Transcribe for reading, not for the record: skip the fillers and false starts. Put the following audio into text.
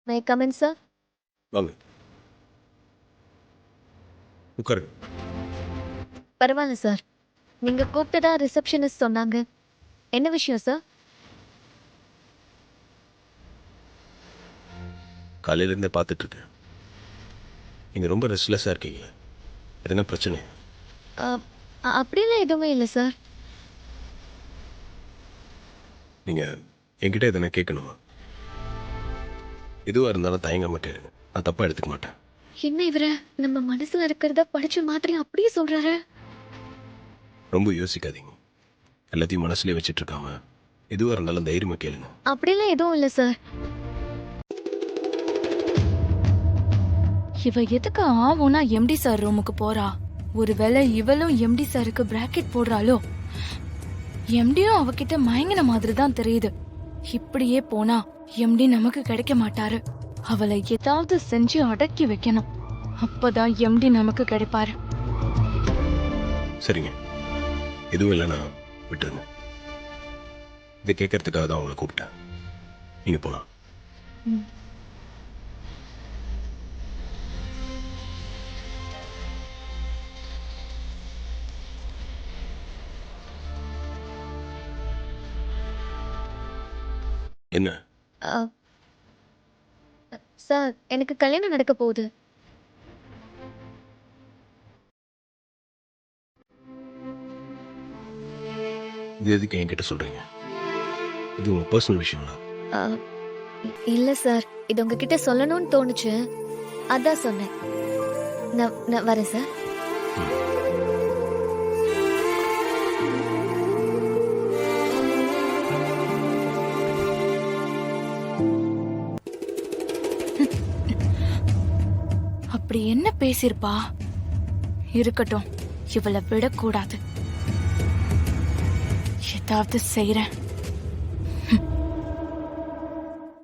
மே comment sir? வாங்க உட்காரு. பரவாயில்ல சார். நீங்க கூப்பிட்டதா ரிசப்ஷனிஸ்ட் சொன்னாங்க. என்ன விஷயம் சார்? காலையிலேருந்தே பார்த்துட்டு இருக்கேன். நீங்கள் ரொம்ப ரெஸ்ட்லெஸ்ஸாக இருக்கீங்க. எதனா பிரச்சனை? அப்படிலாம் எதுவுமே இல்லை சார். நீங்கள் என்கிட்ட எதனா கேட்கணுமா? எதுவாக இருந்தாலும் தயங்காம கேளுங்க. நான் தப்பாக எடுத்துக்க மாட்டேன். என்ன இவர நம்ம மனசுல இருக்கிறத படிச்ச மாதிரி அப்படியே சொல்றாரு. ரொம்ப யோசிக்காதீங்க. எல்லாத்தையும் மனசுலேயே வச்சுட்டு இருக்காம எதுவாக இருந்தாலும் தைரியமாக கேளுங்க. அப்படிலாம் எதுவும் இல்லை சார். இவ எதுக்கு ஆவுனா எம்டி சார் ரூமுக்கு போறா? ஒருவேளை இவளும் எம்டி சாருக்கு பிராக்கெட் போடுறாளோ? எம்டியும் அவகிட்ட மயங்கின மாதிரி தான் தெரியுது. இப்படியே போனா எம்டி நமக்கு கிடைக்க மாட்டாரு. அவளை ஏதாவது செஞ்சு அடக்கி வைக்கணும். அப்பதான் எம்டி நமக்கு கிடைப்பாரு. சரிங்க, எதுவும் இல்லைன்னா விட்டுருங்க. இதை கேட்கறதுக்காக தான் அவங்கள கூப்பிட்டேன். நீங்கள் போகலாம். என்ன? சார், எனக்கு கல்யாணம் நடக்க போகுது. இது எதுக்கு என்கிட்ட சொல்கிறீங்க? இது உங்கள் பர்சனல் விஷயங்களா? இல்லை சார், இது உங்ககிட்ட சொல்லணும்னு தோணுச்சு, அதான் சொன்னேன். நான் வரேன் சார். அப்படி என்ன பேசிருப்பா? இருக்கட்டும், இவளை விடக்கூடாது. ஏதாவது செய்றேன்.